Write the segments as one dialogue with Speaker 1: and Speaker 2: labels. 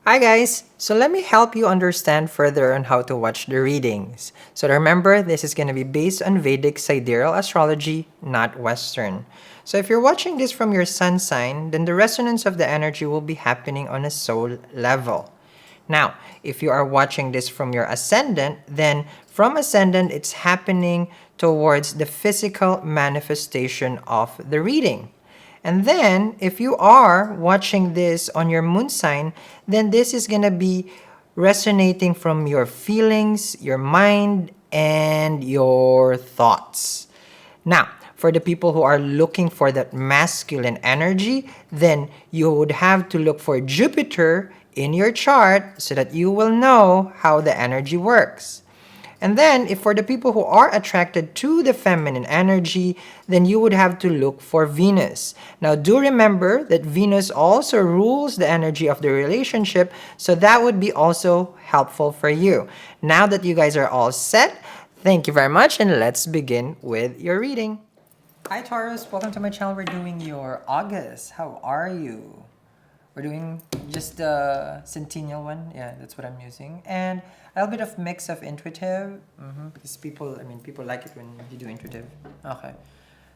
Speaker 1: Hi guys! So let me help you understand further on how to watch the readings. So remember, this is going to be based on Vedic sidereal astrology, not Western. So if you're watching this from your sun sign, then the resonance of the energy will be happening on a soul level. Now, if you are watching this from your ascendant, then from ascendant, it's happening towards the physical manifestation of the reading. And then, if you are watching this on your moon sign, then this is going to be resonating from your feelings, your mind, and your thoughts. Now, for the people who are looking for that masculine energy, then you would have to look for Jupiter in your chart so that you will know how the energy works. And then, if for the people who are attracted to the feminine energy, then you would have to look for Venus. Now, do remember that Venus also rules the energy of the relationship, so that would be also helpful for you. Now that you guys are all set, thank you very much, and let's begin with your reading. Hi Taurus, welcome to my channel. We're doing your August. How are you? We're doing just the centennial one. Yeah, that's what I'm using. And a little bit of mix of intuitive. Because people like it when you do intuitive. Okay.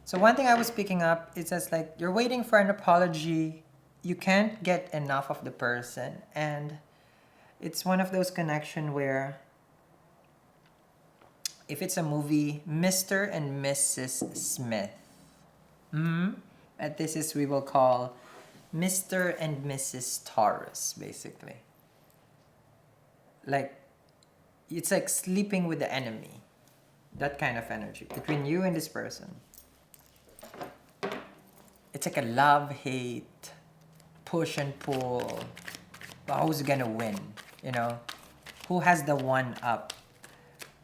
Speaker 1: So one thing I was picking up, it says like, you're waiting for an apology. You can't get enough of the person. And it's one of those connection where, if it's a movie, Mr. and Mrs. Smith. And this is, we will call Mr. and Mrs. Taurus, basically. Like, it's like sleeping with the enemy. That kind of energy between you and this person. It's like a love-hate, push and pull. But who's gonna win? You know? Who has the one up?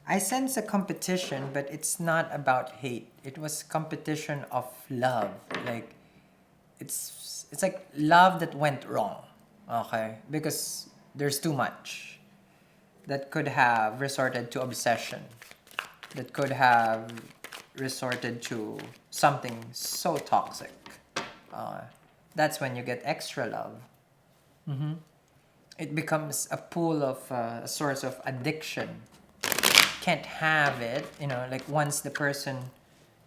Speaker 1: I sense a competition, but it's not about hate. It was competition of love. Like, it's like love that went wrong. Okay? Because there's too much. That could have resorted to obsession. That could have resorted to something so toxic. That's when you get extra love. It becomes a pool of a source of addiction. Can't have it, like once the person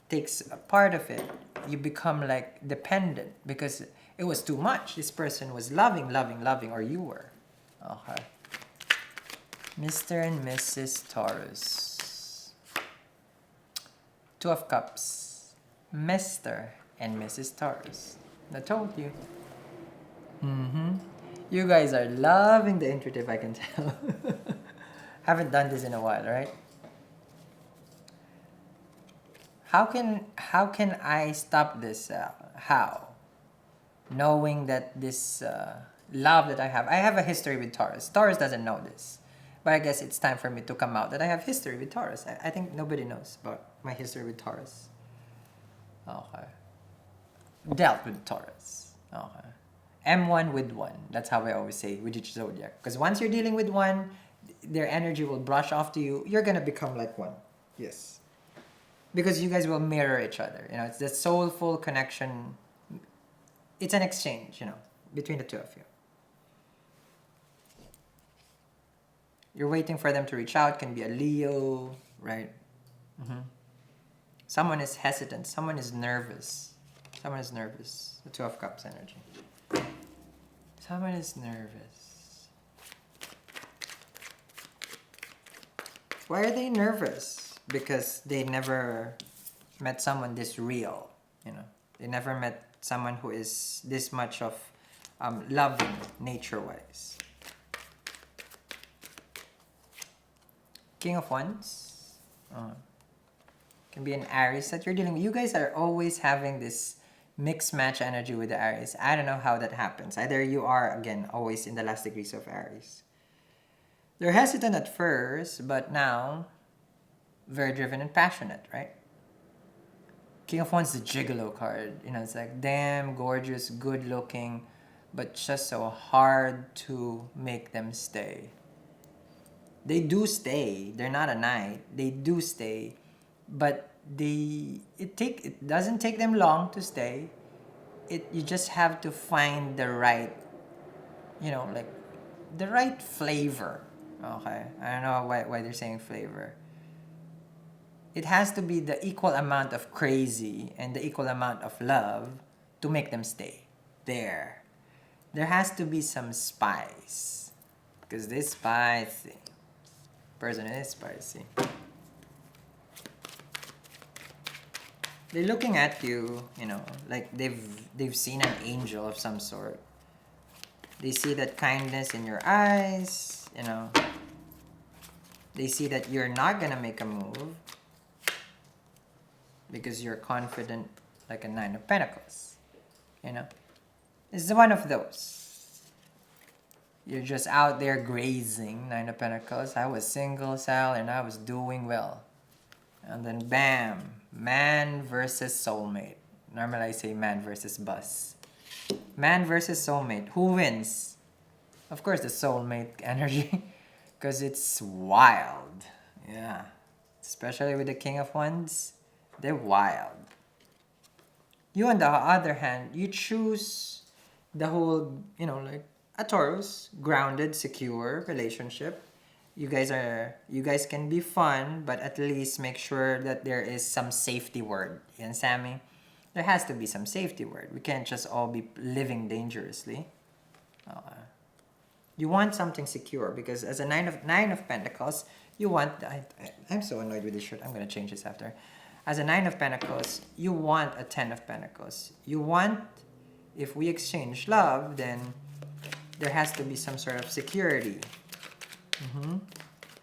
Speaker 1: takes a part of it, you become like dependent because it was too much. This person was loving, or you were. Okay. Mr. and Mrs. Taurus. Two of Cups. Mr. and Mrs. Taurus. I told you. You guys are loving the intuitive, I can tell. Haven't done this in a while, right? How can I stop this? How? Knowing that this love that I have a history with Taurus. Taurus doesn't know this. But I guess it's time for me to come out that I have history with Taurus. I think nobody knows about my history with Taurus. Okay. Dealt with Taurus. Okay. M1 with one. That's how I always say with each zodiac. Because once you're dealing with one, their energy will brush off to you. You're gonna become like one. Yes. Because you guys will mirror each other. It's the soulful connection. It's an exchange, between the two of you. You're waiting for them to reach out. Can be a Leo, right? Someone is hesitant. Someone is nervous. Someone is nervous. The Two of Cups energy. Someone is nervous. Why are they nervous? Because they never met someone this real. They never met someone who is this much of loving nature-wise. King of Wands. Can be an Aries that you're dealing with. You guys are always having this mixed match energy with the Aries. I don't know how that happens. Either you are, again, always in the last degrees of Aries. They're hesitant at first, but now very driven and passionate, right? King of Wands, the gigolo card. It's like, damn, gorgeous, good looking, but just so hard to make them stay. They do stay. They're not a knight. They do stay, but it doesn't take them long to stay. You just have to find the right, like the right flavor. Okay, I don't know why they're saying flavor. It has to be the equal amount of crazy and the equal amount of love to make them stay there. There has to be some spice, because this spicy person is spicy. They're looking at you, you know, like they've seen an angel of some sort. They see that kindness in your eyes, you know. They see that you're not gonna make a move because you're confident like a Nine of Pentacles, you know. It's one of those. You're just out there grazing, Nine of Pentacles. I was single, Sal, and I was doing well. And then bam, man versus soulmate. Normally I say man versus bus. Man versus soulmate. Who wins? Of course the soulmate energy. Because it's wild. Yeah. Especially with the King of Wands. They're wild. You on the other hand, you choose the whole, you know, like a Taurus, grounded, secure relationship. You guys can be fun, but at least make sure that there is some safety word. Yan, Sammy? There has to be some safety word. We can't just all be living dangerously. You want something secure because as a nine of Pentacles, you want. I'm so annoyed with this shirt. I'm gonna change this after. As a Nine of Pentacles, you want a Ten of Pentacles. You want, if we exchange love, then there has to be some sort of security.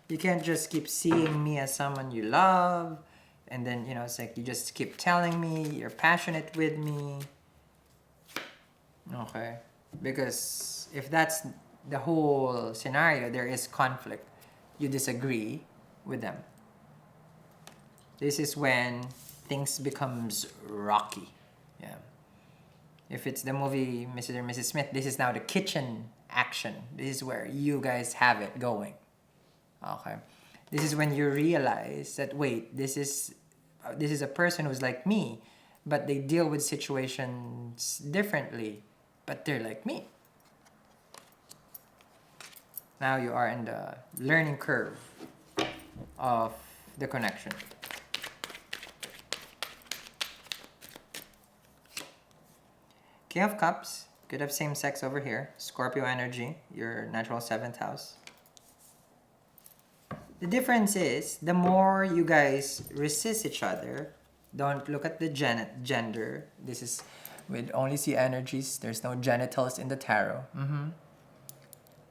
Speaker 1: You can't just keep seeing me as someone you love, and then, you know, it's like you just keep telling me you're passionate with me. Okay? Because if that's the whole scenario, there is conflict. You disagree with them. This is when things becomes rocky. Yeah. If it's the movie Mr. and Mrs. Smith, this is now the kitchen action. This is where you guys have it going. Okay. This is when you realize that, wait, this is a person who's like me, but they deal with situations differently, but they're like me. Now you are in the learning curve of the connection. King of Cups, could have same sex over here. Scorpio energy, your natural 7th house. The difference is, the more you guys resist each other, don't look at the gender. This is with only see energies. There's no genitals in the tarot.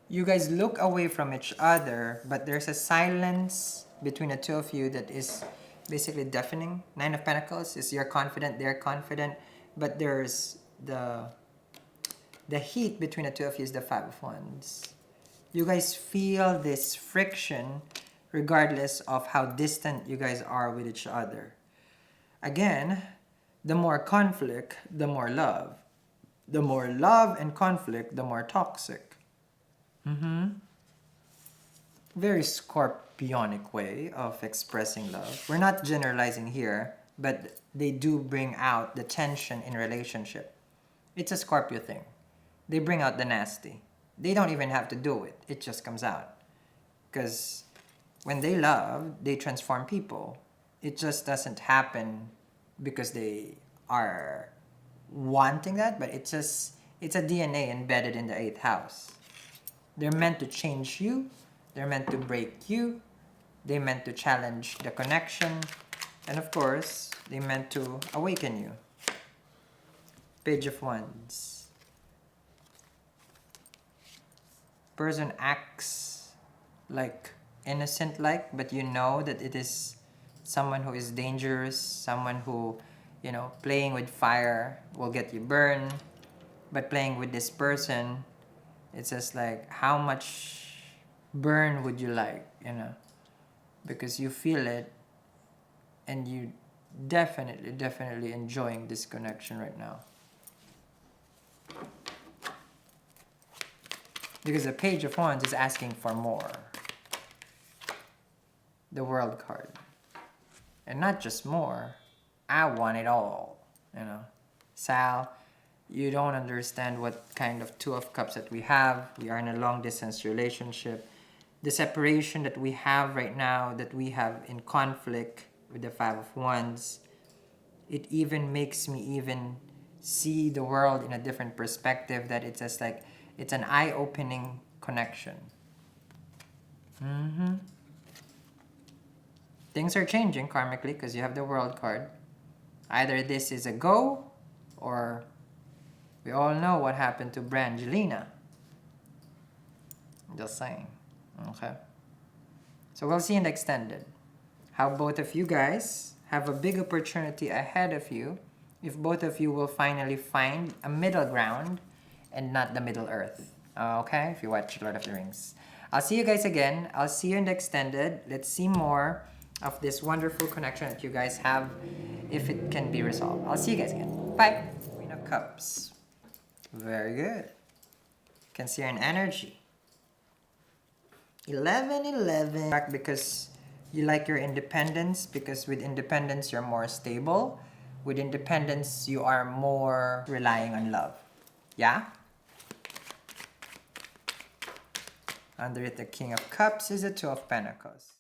Speaker 1: You guys look away from each other, but there's a silence between the two of you that is basically deafening. Nine of Pentacles is you're confident, they're confident, but there's the heat between the two of you is the Five of Wands. You guys feel this friction regardless of how distant you guys are with each other. Again, the more conflict, the more love. The more love and conflict, the more toxic. Very scorpionic way of expressing love. We're not generalizing here, but they do bring out the tension in relationship. It's a Scorpio thing. They bring out the nasty. They don't even have to do it. It just comes out. Because when they love, they transform people. It just doesn't happen because they are wanting that, but it's a DNA embedded in the 8th house. They're meant to change you. They're meant to break you. They're meant to challenge the connection. And of course, they're meant to awaken you. Page of Wands. Person acts like innocent-like, but you know that it is someone who is dangerous, someone who, you know, playing with fire will get you burned. But playing with this person, it's just like, how much burn would you like, you know? Because you feel it, and you definitely enjoying this connection right now. Because the Page of Wands is asking for more. The World card. And not just more, I want it all, you know? Sal, You don't understand what kind of Two of Cups that we have. We are in a long distance relationship. The separation that we have right now, that we have in conflict with the Five of Wands, it even makes me even see the world in a different perspective, that it's just like, it's an eye-opening connection. Things are changing karmically because you have the World card. Either this is a go, or we all know what happened to Brangelina. Just saying. Okay. So we'll see in the extended how both of you guys have a big opportunity ahead of you if both of you will finally find a middle ground and not the Middle Earth. Okay? If you watch Lord of the Rings. I'll see you guys again. I'll see you in the extended. Let's see more of this wonderful connection that you guys have, if it can be resolved. I'll see you guys again. Bye. Queen of Cups. Very good. You can see her in energy. 11-11. Back because you like your independence, because with independence you're more stable. With independence you are more relying on love. Yeah? Under it, the King of Cups is the Two of Pentacles.